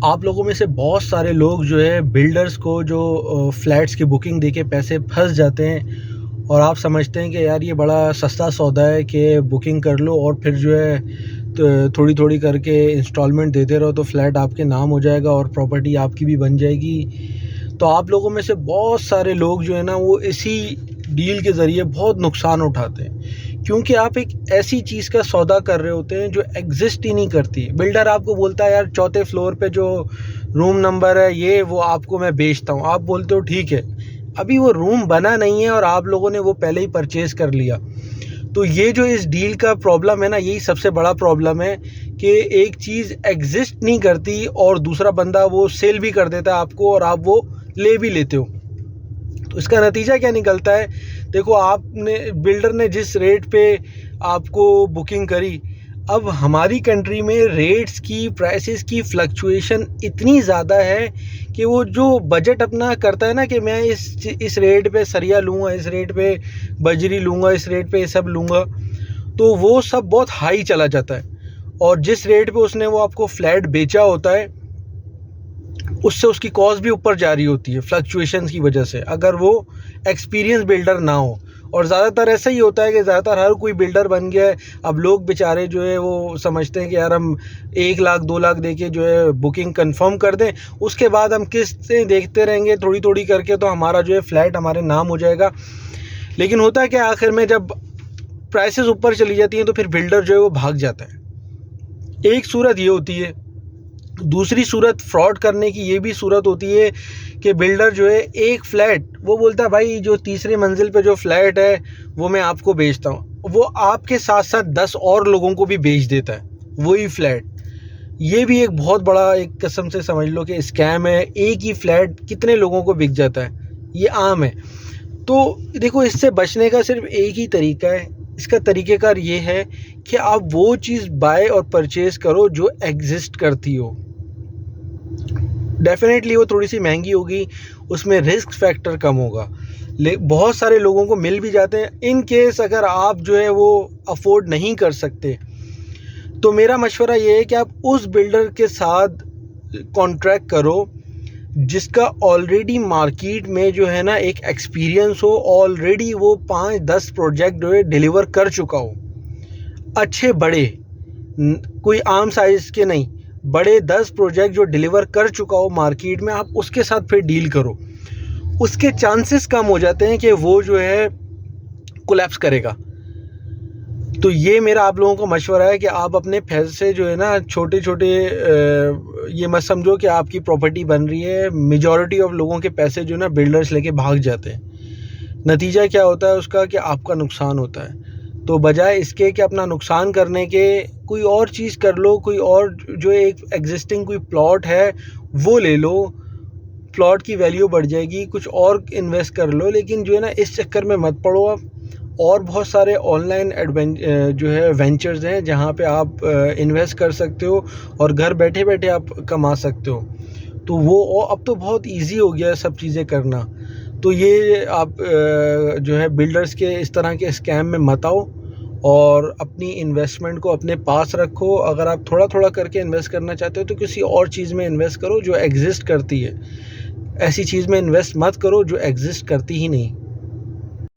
आप लोगों में से बहुत सारे लोग जो है बिल्डर्स को जो फ्लैट्स की बुकिंग देके पैसे फंस जाते हैं और आप समझते हैं कि यार ये बड़ा सस्ता सौदा है कि बुकिंग कर लो और फिर जो है तो थोड़ी थोड़ी करके इंस्टॉलमेंट देते रहो तो फ्लैट आपके नाम हो जाएगा और प्रॉपर्टी आपकी भी बन जाएगी। तो आप लोगों में से बहुत सारे लोग जो है ना वो इसी डील के ज़रिए बहुत नुकसान उठाते हैं, क्योंकि आप एक ऐसी चीज़ का सौदा कर रहे होते हैं जो एग्जिस्ट ही नहीं करती। बिल्डर आपको बोलता है यार चौथे फ्लोर पे जो रूम नंबर है ये वो आपको मैं बेचता हूँ। आप बोलते हो ठीक है, अभी वो रूम बना नहीं है और आप लोगों ने वो पहले ही परचेज़ कर लिया। तो ये जो इस डील का प्रॉब्लम है ना, यही सबसे बड़ा प्रॉब्लम है कि एक चीज़ एग्जिस्ट नहीं करती और दूसरा बंदा वो सेल भी कर देता है आपको और आप वो ले भी लेते हो। तो इसका नतीजा क्या निकलता है? देखो, आपने बिल्डर ने जिस रेट पे आपको बुकिंग करी, अब हमारी कंट्री में रेट्स की प्राइसेस की फ्लक्चुएशन इतनी ज़्यादा है कि वो जो बजट अपना करता है ना कि मैं इस रेट पे सरिया लूँगा, इस रेट पे बजरी लूँगा, इस रेट पे ये सब लूँगा, तो वो सब बहुत हाई चला जाता है। और जिस रेट पे उसने वो आपको फ्लैट बेचा होता है उससे उसकी कॉस्ट भी ऊपर जा रही होती है फ्लक्चुएशंस की वजह से, अगर वो एक्सपीरियंस बिल्डर ना हो। और ज़्यादातर ऐसा ही होता है कि ज़्यादातर हर कोई बिल्डर बन गया है। अब लोग बेचारे जो है वो समझते हैं कि यार हम 1 लाख 2 लाख देके जो है बुकिंग कंफर्म कर दें, उसके बाद हम किस्तें देखते रहेंगे थोड़ी थोड़ी करके, तो हमारा जो है फ्लैट हमारे नाम हो जाएगा। लेकिन होता है कि आखिर में जब प्राइसेस ऊपर चली जाती हैं तो फिर बिल्डर जो है वो भाग जाता है। एक सूरत ये होती है। दूसरी सूरत फ्रॉड करने की ये भी सूरत होती है कि बिल्डर जो है एक फ्लैट वो बोलता है भाई जो तीसरी मंजिल पे जो फ्लैट है वो मैं आपको बेचता हूँ, वो आपके साथ साथ 10 और लोगों को भी बेच देता है वही फ्लैट। ये भी एक बहुत बड़ा, एक किस्म से समझ लो कि स्कैम है। एक ही फ्लैट कितने लोगों को बिक जाता है, ये आम है। तो देखो, इससे बचने का सिर्फ एक ही तरीका है। इसका तरीक़ेकार ये है कि आप वो चीज़ बाय और परचेज़ करो जो एग्जिस्ट करती हो। डेफिनेटली वो थोड़ी सी महंगी होगी, उसमें रिस्क फैक्टर कम होगा, बहुत सारे लोगों को मिल भी जाते हैं। इन केस अगर आप जो है वो अफोर्ड नहीं कर सकते तो मेरा मशवरा ये है कि आप उस बिल्डर के साथ कॉन्ट्रैक्ट करो जिसका ऑलरेडी मार्केट में जो है ना एक एक्सपीरियंस हो, ऑलरेडी वो 5-10 प्रोजेक्ट जो है डिलीवर कर चुका हो, अच्छे बड़े, कोई आम साइज़ के नहीं, बड़े 10 प्रोजेक्ट जो डिलीवर कर चुका हो मार्केट में, आप उसके साथ फिर डील करो। उसके चांसेस कम हो जाते हैं कि वो जो है कोलैप्स करेगा। तो ये मेरा आप लोगों को मशवरा है कि आप अपने पैसे जो है ना छोटे छोटे, ये मत समझो कि आपकी प्रॉपर्टी बन रही है। मेजॉरिटी ऑफ लोगों के पैसे जो है ना बिल्डर्स लेके भाग जाते हैं। नतीजा क्या होता है उसका कि आपका नुकसान होता है। तो बजाय इसके कि अपना नुकसान करने के कोई और चीज़ कर लो, कोई और जो एक एग्जिस्टिंग कोई प्लॉट है वो ले लो, प्लॉट की वैल्यू बढ़ जाएगी, कुछ और इन्वेस्ट कर लो। लेकिन जो है ना इस चक्कर में मत पड़ो आप। और बहुत सारे ऑनलाइन जो है वेंचर्स हैं जहाँ पे आप इन्वेस्ट कर सकते हो और घर बैठे बैठे आप कमा सकते हो। तो वो अब तो बहुत इजी हो गया है सब चीज़ें करना। तो ये आप जो है बिल्डर्स के इस तरह के स्कैम में मत आओ और अपनी इन्वेस्टमेंट को अपने पास रखो। अगर आप थोड़ा थोड़ा करके इन्वेस्ट करना चाहते हो तो किसी और चीज़ में इन्वेस्ट करो जो एग्जिस्ट करती है। ऐसी चीज़ में इन्वेस्ट मत करो जो एग्जिस्ट करती ही नहीं।